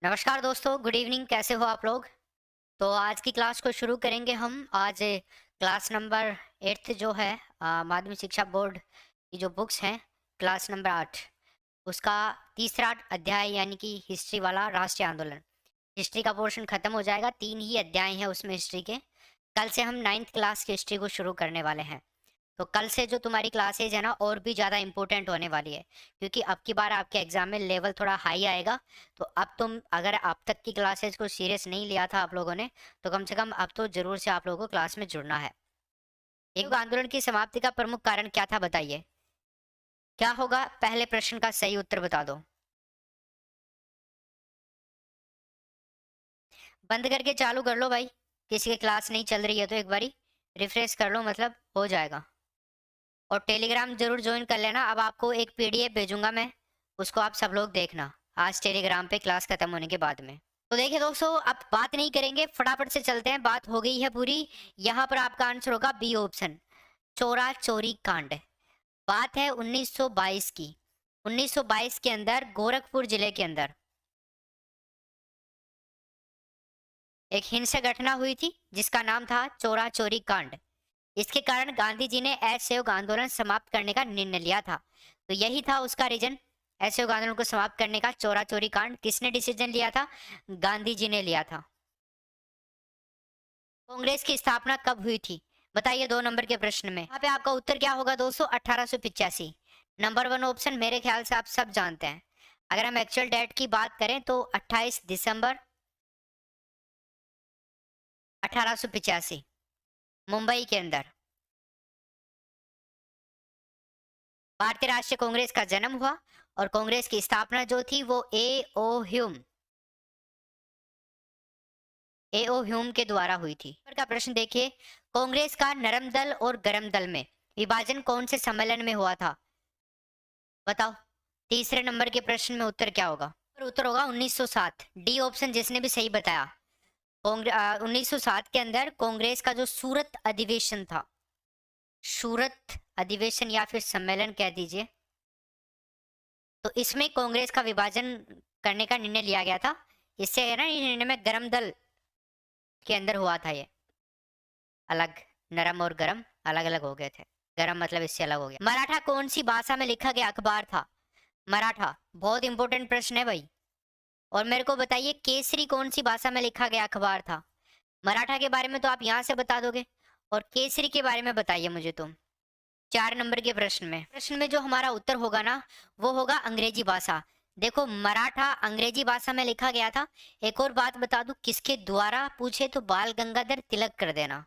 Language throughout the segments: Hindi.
नमस्कार दोस्तों, गुड इवनिंग। कैसे हो आप लोग? तो आज की क्लास को शुरू करेंगे हम। आज क्लास नंबर 8 जो है माध्यमिक शिक्षा बोर्ड की जो बुक्स हैं, क्लास नंबर 8, उसका तीसरा अध्याय यानी कि हिस्ट्री वाला राष्ट्रीय आंदोलन। हिस्ट्री का पोर्शन खत्म हो जाएगा, 3 ही अध्याय हैं उसमें हिस्ट्री के। कल से हम 9th क्लास की हिस्ट्री को शुरू करने वाले हैं। तो कल से जो तुम्हारी क्लासेज है ना, और भी ज़्यादा इंपॉर्टेंट होने वाली है, क्योंकि अब की बार आपके एग्जाम में लेवल थोड़ा हाई आएगा। तो अब तुम अगर अब तक की क्लासेज को सीरियस नहीं लिया था आप लोगों ने, तो कम से कम अब तो जरूर से आप लोगों को क्लास में जुड़ना है। एक आंदोलन की समाप्ति का प्रमुख कारण क्या था, बताइए। क्या होगा? पहले प्रश्न का सही उत्तर बता दो। बंद करके चालू कर लो भाई। किसी की क्लास नहीं चल रही है तो एक बारी रिफ्रेश कर लो, मतलब हो जाएगा। और टेलीग्राम जरूर ज्वाइन कर लेना। अब आपको एक पीडीएफ भेजूंगा मैं, उसको आप सब लोग देखना आज टेलीग्राम पे क्लास खत्म होने के बाद में। तो देखिए दोस्तों, अब बात नहीं करेंगे, फटाफट से चलते हैं। बात हो गई है पूरी। यहाँ पर आपका आंसर होगा बी ऑप्शन, चोरा चोरी कांड। बात है 1922 की। 1922 के अंदर गोरखपुर जिले के अंदर एक हिंसक घटना हुई थी जिसका नाम था चोरा चोरी कांड। इसके कारण गांधी जी ने असहयोग आंदोलन समाप्त करने का निर्णय लिया था। तो यही था उसका रीजन, असहयोग आंदोलन को समाप्त करने का। चोरा चोरी कांड किसने डिसीजन लिया था? गांधी जी ने लिया था। कांग्रेस की स्थापना कब हुई थी, बताइए 2 नंबर के प्रश्न में। यहाँ पे आपका उत्तर क्या होगा दोस्तों? 1885। नंबर 1 ऑप्शन मेरे ख्याल से आप सब जानते हैं। अगर हम एक्चुअल डेट की बात करें तो 28 दिसंबर 1885, मुंबई के अंदर भारतीय राष्ट्रीय कांग्रेस का जन्म हुआ। और कांग्रेस की स्थापना जो थी वो एओ ह्यूम के द्वारा हुई थी। ऊपर का प्रश्न देखिए, कांग्रेस का नरम दल और गरम दल में विभाजन कौन से सम्मेलन में हुआ था, बताओ। तीसरे नंबर के प्रश्न में उत्तर क्या होगा? और उत्तर होगा 1907। डी ऑप्शन जिसने भी सही बताया। 1907 के अंदर कांग्रेस का जो सूरत अधिवेशन था, सूरत अधिवेशन या फिर सम्मेलन कह दीजिए, तो इसमें कांग्रेस का विभाजन करने का निर्णय लिया गया था। इससे है ना, इस निर्णय में गरम दल के अंदर हुआ था ये। अलग, नरम और गरम अलग अलग हो गए थे। गरम मतलब इससे अलग हो गया। मराठा कौन सी भाषा में लिखा गया अखबार था? मराठा बहुत इंपॉर्टेंट प्रश्न है भाई। और मेरे को बताइए, केसरी कौन सी भाषा में लिखा गया अखबार था? मराठा के बारे में तो आप यहाँ से बता दोगे, और केसरी के बारे में बताइए मुझे तुम 4 नंबर के प्रश्न में जो हमारा उत्तर होगा ना, वो होगा अंग्रेजी भाषा। देखो, मराठा अंग्रेजी भाषा में लिखा गया था। एक और बात बता दूं, किसके द्वारा पूछे तो बाल गंगाधर तिलक कर देना।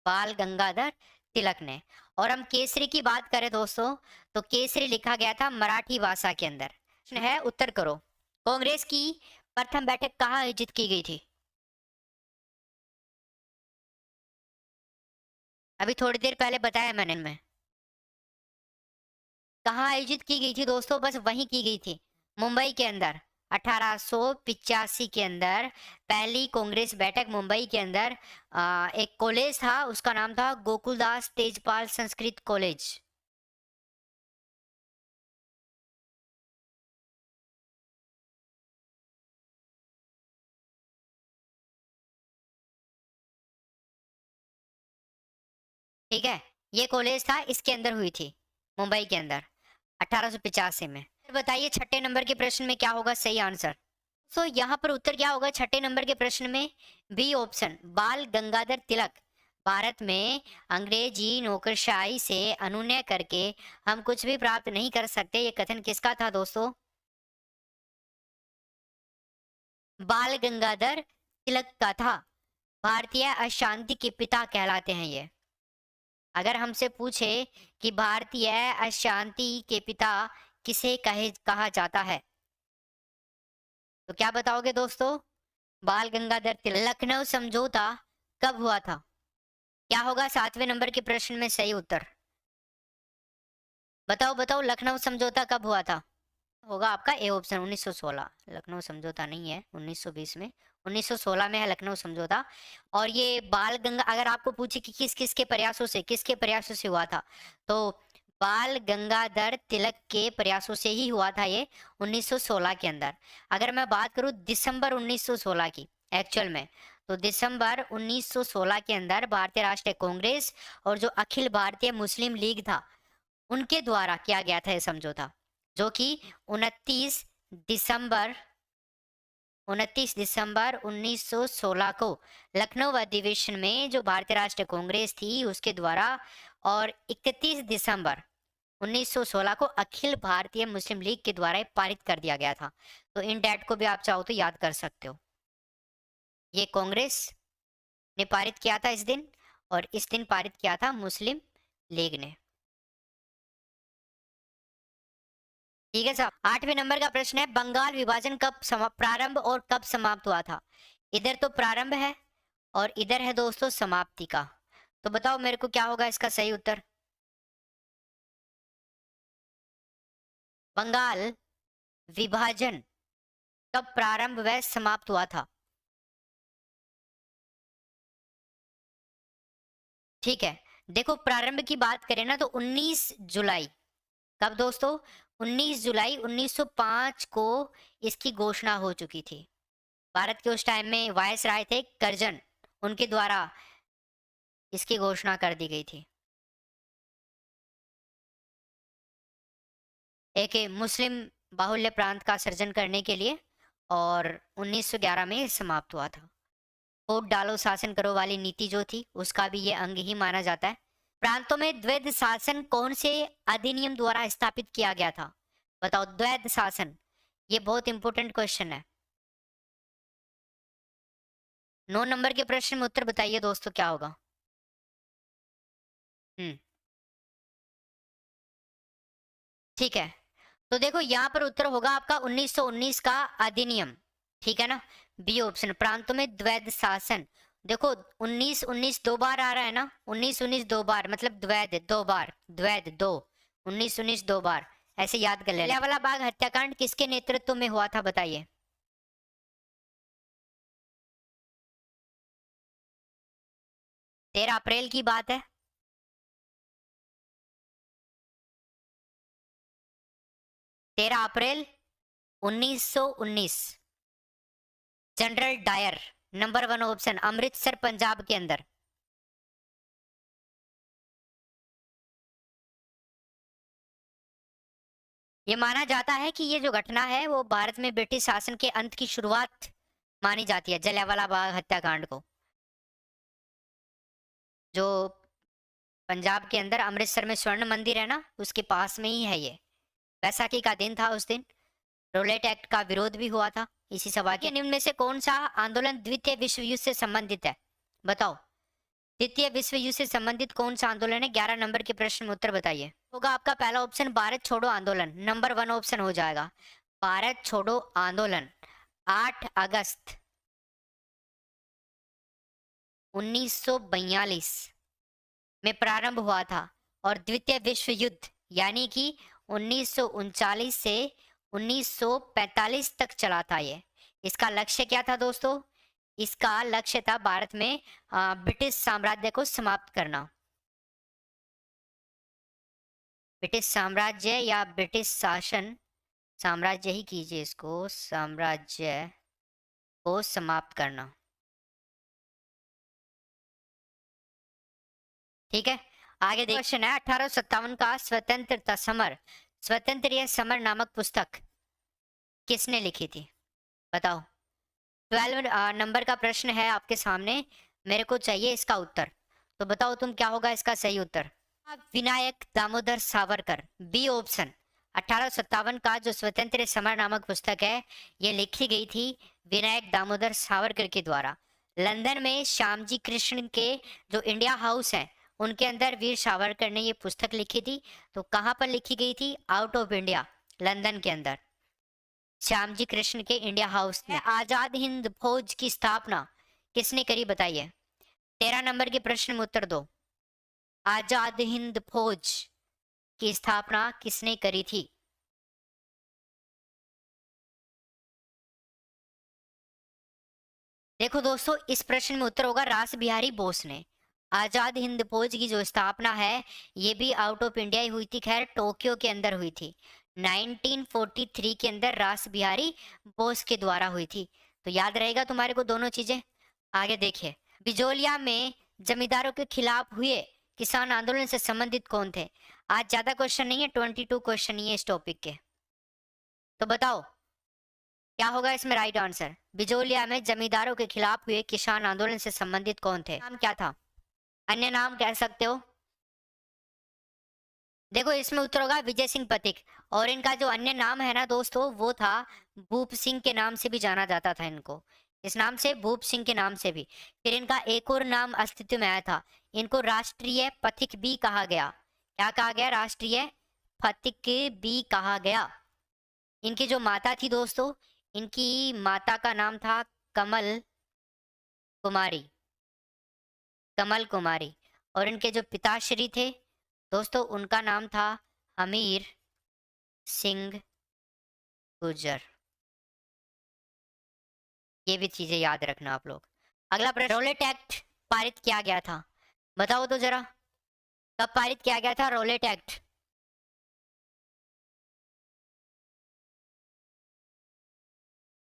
बाल गंगाधर तिलक ने। और हम केसरी की बात करें दोस्तों, तो केसरी लिखा गया था मराठी भाषा के अंदर। प्रश्न है, उत्तर करो। कांग्रेस की प्रथम बैठक कहाँ आयोजित की गई थी? अभी थोड़ी देर पहले बताया मैंने। मैं कहाँ आयोजित की गई थी दोस्तों? बस वहीं की गई थी, मुंबई के अंदर। 1885 के अंदर पहली कांग्रेस बैठक मुंबई के अंदर। एक कॉलेज था, उसका नाम था गोकुलदास तेजपाल संस्कृत कॉलेज। ठीक है, ये कॉलेज था, इसके अंदर हुई थी, मुंबई के अंदर 1885 में। फिर बताइए 6 नंबर के प्रश्न में क्या होगा सही आंसर? सो यहाँ पर उत्तर क्या होगा 6 नंबर के प्रश्न में? बी ऑप्शन, बाल गंगाधर तिलक। भारत में अंग्रेजी नौकरशाही से अनुनय करके हम कुछ भी प्राप्त नहीं कर सकते, ये कथन किसका था दोस्तों? बाल गंगाधर तिलक का था। भारतीय अशांति के पिता कहलाते हैं ये। अगर हमसे पूछे कि भारतीय अशांति के पिता किसे कहा जाता है, तो क्या बताओगे दोस्तों? बाल गंगाधर तिलक। लखनऊ समझौता कब हुआ था? क्या होगा 7वें नंबर के प्रश्न में सही उत्तर? बताओ बताओ, लखनऊ समझौता कब हुआ था? होगा आपका ए ऑप्शन, 1916। लखनऊ समझौता नहीं है 1920 में, 1916 में है लखनऊ समझौता। और ये बाल गंगा, अगर आपको पूछे कि किस किस के प्रयासों से हुआ था, तो बाल गंगाधर तिलक के प्रयासों से ही हुआ था ये 1916 के अंदर। अगर मैं बात करूं दिसंबर 1916 की एक्चुअल में, तो दिसंबर 1916 के अंदर भारतीय राष्ट्रीय कांग्रेस और जो अखिल भारतीय मुस्लिम लीग था उनके द्वारा किया गया था ये समझौता, जो कि 29 दिसंबर 29 दिसंबर 1916 को लखनऊ अधिवेशन में जो भारतीय राष्ट्रीय कांग्रेस थी उसके द्वारा, और 31 दिसंबर 1916 को अखिल भारतीय मुस्लिम लीग के द्वारा पारित कर दिया गया था। तो इन डेट को भी आप चाहो तो याद कर सकते हो। ये कांग्रेस ने पारित किया था इस दिन, और इस दिन पारित किया था मुस्लिम लीग ने। ठीक है साहब, 8वें नंबर का प्रश्न है, बंगाल विभाजन कब प्रारंभ और कब समाप्त हुआ था? इधर तो प्रारंभ है और इधर है दोस्तों समाप्ति का। तो बताओ मेरे को क्या होगा इसका सही उत्तर? बंगाल विभाजन कब प्रारंभ व समाप्त हुआ था? ठीक है, देखो प्रारंभ की बात करें ना तो 19 जुलाई। कब दोस्तों? 19 जुलाई 1905 को इसकी घोषणा हो चुकी थी। भारत के उस टाइम में वायस राय थे करजन, उनके द्वारा इसकी घोषणा कर दी गई थी। एक मुस्लिम बाहुल्य प्रांत का सृजन करने के लिए, और 1911 में समाप्त हुआ था। वोट डालो शासन करो वाली नीति जो थी उसका भी ये अंग ही माना जाता है। प्रांतों में द्वैध शासन कौन से अधिनियम द्वारा स्थापित किया गया था? बताओ, द्वैध शासन, ये बहुत इंपॉर्टेंट क्वेश्चन है। 9 नंबर के प्रश्न में उत्तर बताइए दोस्तों, क्या होगा? हम्म, ठीक है, तो देखो यहाँ पर उत्तर होगा आपका 1919 का अधिनियम। ठीक है ना? बी ऑप्शन, प्रांतों में द्वैध शासन। देखो 1919 दो बार आ रहा है ना, 1919 दो बार मतलब द्वैध दो बार, द्वैध दो, 1919 दो बार, ऐसे याद कर लेना। जलियांवाला बाग हत्याकांड किसके नेतृत्व में हुआ था बताइए? 13 अप्रैल की बात है। 13 अप्रैल 1919। General Dyer, number 1 option, Amritsar Punjab के अंदर। ये माना जाता है कि ये जो घटना है वो भारत में ब्रिटिश शासन के अंत की शुरुआत मानी जाती है, जलियांवाला बाग हत्याकांड को। जो पंजाब के अंदर अमृतसर में स्वर्ण मंदिर है ना, उसके पास में ही है ये। बैसाखी का दिन था उस दिन। रोलेट एक्ट का विरोध भी हुआ था इसी सभा के। निम्न में से कौन सा आंदोलन द्वितीय विश्व युद्ध से संबंधित है? बताओ, द्वितीय विश्व युद्ध से संबंधित कौन सा आंदोलन है? 11 नंबर के प्रश्न में उत्तर बताइए। होगा आपका पहला ऑप्शन भारत छोड़ो आंदोलन, नंबर 1 ऑप्शन हो जाएगा। भारत छोड़ो आंदोलन 8 अगस्त 1942 में प्रारंभ हुआ था, और द्वितीय विश्व युद्ध यानी कि 1939 से 1945 तक चला था ये। इसका लक्ष्य क्या था दोस्तों? इसका लक्ष्य था भारत में ब्रिटिश साम्राज्य को समाप्त करना। ब्रिटिश साम्राज्य या ब्रिटिश शासन, साम्राज्य ही कीजिए इसको, साम्राज्य को समाप्त करना। ठीक है, आगे क्वेश्चन है, 1857 का स्वतंत्रता समर, स्वतंत्र या समर नामक पुस्तक किसने लिखी थी? बताओ। 12 नंबर का प्रश्न है आपके सामने, मेरे को चाहिए इसका उत्तर। तो बताओ तुम क्या होगा इसका सही उत्तर? Vinayak Damodar Savarkar, B option. 1857 का जो स्वतंत्र समर नामक पुस्तक है ये लिखी गई थी विनायक दामोदर सावरकर के द्वारा। लंदन में श्यामजी कृष्ण के जो इंडिया हाउस है उनके अंदर वीर सावरकर ने ये पुस्तक लिखी थी। तो कहाँ पर लिखी गई थी? आउट ऑफ इंडिया, लंदन के अंदर, श्यामजी कृष्ण के इंडिया हाउस में। आजाद हिंद फौज की स्थापना किसने करी बताइए? 13 नंबर के प्रश्न में उत्तर दो। आजाद हिंद फौज की स्थापना किसने करी थी? देखो दोस्तों, इस प्रश्न में उत्तर होगा रास बिहारी बोस ने। आजाद हिंद फौज की जो स्थापना है ये भी आउट ऑफ इंडिया ही हुई थी, खैर टोक्यो के अंदर हुई थी। 1943 के अंदर रास बिहारी बोस के द्वारा हुई थी। तो याद रहेगा तुम्हारे को दोनों चीजें। आगे देखिए, बिजोलिया में जमींदारों के खिलाफ हुए किसान आंदोलन से संबंधित कौन थे? आज ज्यादा क्वेश्चन नहीं है, 22 क्वेश्चन ही है इस टॉपिक के। तो बताओ क्या होगा इसमें राइट आंसर। बिजोलिया में जमींदारों के खिलाफ हुए किसान आंदोलन से संबंधित कौन थे? नाम क्या था? अन्य नाम कह सकते हो। देखो इसमें उत्तर होगा विजय सिंह पथिक। और इनका जो अन्य नाम है ना दोस्तों, वो था भूप सिंह के नाम से भी जाना जाता था इनको। इस नाम से, भूप सिंह के नाम से भी। फिर इनका एक और नाम अस्तित्व में आया था, इनको राष्ट्रीय पथिक भी कहा गया। क्या कहा गया? राष्ट्रीय पथिक भी कहा गया। इनकी जो माता थी दोस्तों, इनकी माता का नाम था कमल कुमारी। कमल कुमारी। और इनके जो पिताश्री थे दोस्तों, उनका नाम था हमीर सिंह गुर्जर। ये भी चीजें याद रखना आप लोग। अगला प्रश्न, रोलेट एक्ट पारित किया गया था, बताओ तो जरा, कब पारित किया गया था रोलेट एक्ट?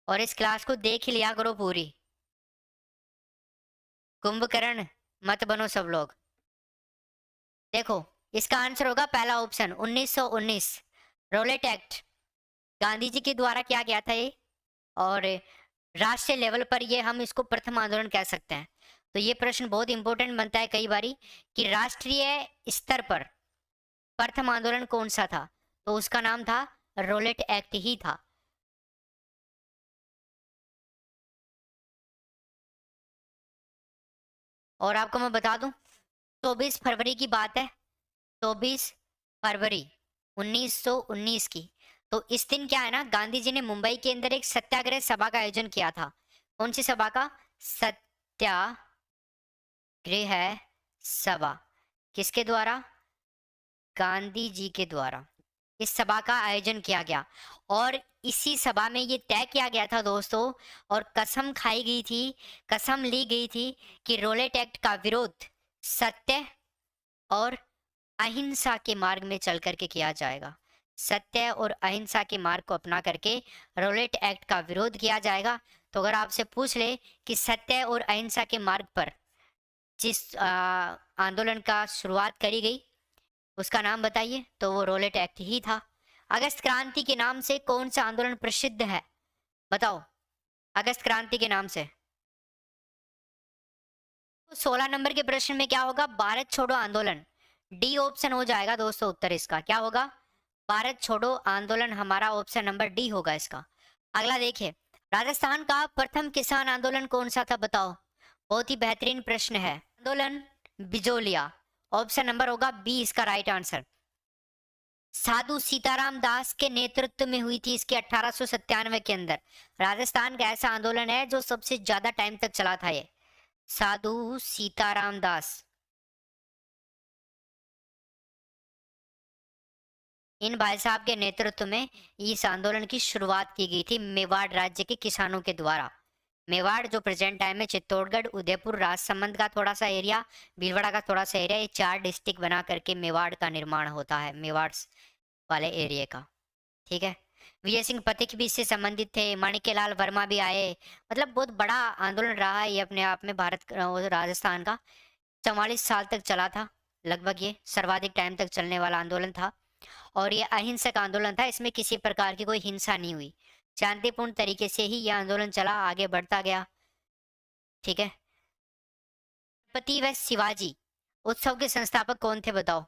और इस क्लास को देख लिया करो पूरी, कुंभकर्ण मत बनो सब लोग। देखो इसका आंसर होगा पहला option 1919। Roulette act Gandhi ji के द्वारा किया गया था ये, और राष्ट्रीय लेवल पर ये हम इसको प्रथम आंदोलन कह सकते हैं। तो ये प्रश्न बहुत इंपॉर्टेंट बनता है कई बारी कि राष्ट्रीय स्तर पर प्रथम आंदोलन कौन सा था? तो उसका नाम था रोलेट एक्ट ही था। और आपको मैं बता दूं, 24 फरवरी की बात है, 24 फरवरी 1919 की। तो इस दिन क्या है ना, गांधी जी ने मुंबई के अंदर एक सत्याग्रह सभा का आयोजन किया था। कौन सी सभा का? सत्याग्रह सभा। किसके द्वारा? गांधी जी के द्वारा इस सभा का आयोजन किया गया। और इसी सभा में ये तय किया गया था दोस्तों, और कसम खाई गई थी, कसम ली गई थी कि रोलेट एक्ट का विरोध सत्य और अहिंसा के मार्ग में चल करके किया जाएगा। सत्य और अहिंसा के मार्ग को अपना करके रोलेट एक्ट का विरोध किया जाएगा। तो अगर आपसे पूछ ले कि सत्य और अहिंसा के मार्ग पर जिस आंदोलन का शुरुआत करी गई उसका नाम बताइए, तो वो रोलेट एक्ट ही था। अगस्त क्रांति के नाम से कौन सा आंदोलन प्रसिद्ध है? बताओ, अगस्त क्रांति के नाम से। तो 16 नंबर के प्रश्न में क्या होगा? भारत छोड़ो आंदोलन। डी ऑप्शन हो जाएगा दोस्तों उत्तर इसका। क्या होगा? भारत छोड़ो आंदोलन हमारा ऑप्शन नंबर डी होगा इसका। अगला देखिए, राजस्थान का प्रथम किसान आंदोलन कौन सा था? बताओ, बहुत ही बेहतरीन प्रश्न है। आंदोलन बिजोलिया, ऑप्शन नंबर होगा बी इसका राइट आंसर। साधु सीताराम दास के नेतृत्व में हुई थी इसके 1897 के अंदर। राजस्थान का ऐसा आंदोलन है जो सबसे ज्यादा टाइम तक चला था ये, साधु सीताराम दास। इन भाई साहब के नेतृत्व में इस आंदोलन की शुरुआत की गई थी मेवाड़ राज्य के किसानों के द्वारा। मेवाड़ जो प्रेजेंट टाइम में चित्तौड़गढ़, उदयपुर, राजसमंद का थोड़ा सा एरिया, भीलवाड़ा का थोड़ा सा एरिया, ये 4 डिस्ट्रिक्ट बना करके मेवाड़ का निर्माण होता है, मेवाड़ वाले एरिया का। ठीक है, विजय सिंह पथिक भी इससे संबंधित थे, माणिक्यलाल वर्मा भी आए। मतलब बहुत बड़ा आंदोलन रहा है ये अपने आप में। राजस्थान का 44 साल तक चला था लगभग, ये सर्वाधिक टाइम तक चलने वाला आंदोलन था। और ये अहिंसक आंदोलन था, इसमें किसी प्रकार की कोई हिंसा नहीं हुई, शांतिपूर्ण तरीके से ही यह आंदोलन चला, आगे बढ़ता गया। ठीक है, छत्रपति व शिवाजी उत्सव के संस्थापक कौन थे? बताओ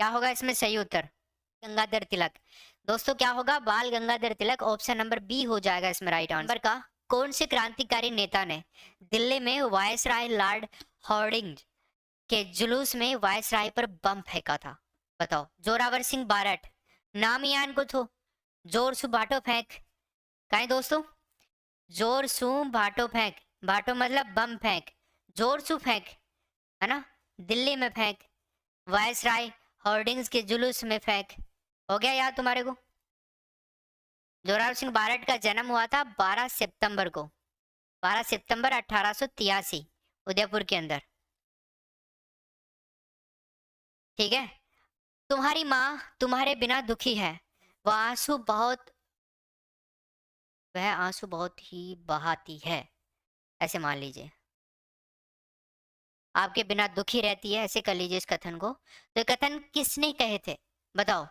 क्या होगा इसमें सही उत्तर? गंगाधर तिलक। दोस्तों क्या होगा? बाल Gangadhar Tilak, option number B हो जाएगा इसमें राइट आंसर का। कौन से क्रांतिकारी नेता ने दिल्ली में वायसराय लॉर्ड हॉर्डिंज के जुलूस में वायसराय पर बम फेंका था? बताओ। जोरावर सिंह बारट, नाम ही आन को थो, जोर सु भाटो फेंक। कहीं दोस्तों, जोर सु भाटो फेंक, भाटो मतलब बम फेंक, जोर सु फेंक, है ना, दिल्ली में फेंक, वायसराय होर्डिंग्स के जुलूस में फेंक। हो गया याद तुम्हारे को? जोरावर सिंह बारट का जन्म हुआ था 12 सितंबर को, 12 सितंबर 1883। उदयपुर के अंदर। ठीक है। तुम्हारी माँ तुम्हारे बिना दुखी है, वह आंसू बहुत वह आंसू बहुत ही बहाती है, ऐसे मान लीजिए। आपके बिना दुखी रहती है, ऐसे कर लीजिए इस कथन को। तो ये कथन किसने कहे थे, बताओ।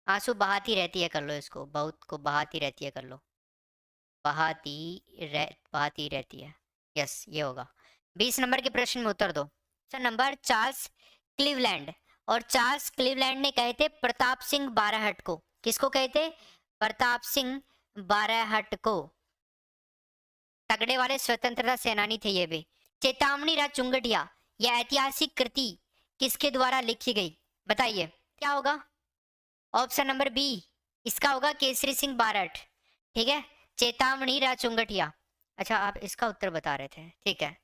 आंसू बहाती रहती है, कर लो इसको, बहुत को बहाती रहती है, कर लो। बहाती रहती है। यस, ये होगा। 20 नंबर के प्रश्न में उत्तर दो। Question number, Charles Cleveland. और चार्ल्स क्लीवलैंड ने कहे थे प्रताप सिंह बारहट को। किसको कहे थे? प्रताप सिंह बारहट को। तगड़े वाले स्वतंत्रता सेनानी थे ये भी। चेतावनी राज चुंगटिया, यह ऐतिहासिक कृति किसके द्वारा लिखी गई, बताइए क्या होगा। ऑप्शन नंबर बी, इसका होगा केसरी सिंह बारठ। ठीक है, चेतावनी राज चुंगटिया। अच्छा, आप इसका उत्तर बता रहे थे, ठीक है।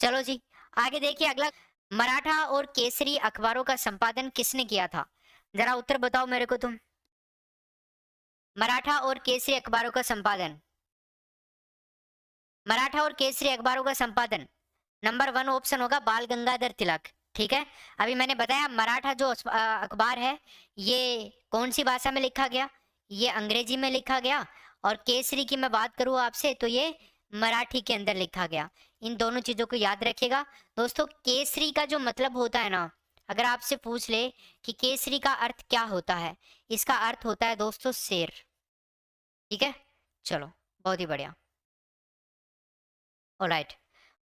चलो जी, आगे देखिए अगला। मराठा और केसरी अखबारों का संपादन किसने किया था, जरा उत्तर बताओ मेरे को तुम। मराठा और केसरी अखबारों का संपादन, मराठा और केसरी अखबारों का संपादन, नंबर 1 ऑप्शन होगा बाल गंगाधर तिलक। ठीक है, अभी मैंने बताया मराठा जो अखबार है, ये कौन सी भाषा में लिखा गया, ये अंग्रेजी में लिखा गया। और केसरी की मैं बात करूं आपसे तो ये मराठी के अंदर लिखा गया। इन दोनों चीजों को याद रखिएगा दोस्तों। केसरी का जो मतलब होता है ना, अगर आपसे पूछ ले कि केसरी का अर्थ क्या होता है, इसका अर्थ होता है दोस्तों शेर। ठीक है, चलो, बहुत ही बढ़िया। ऑलराइट।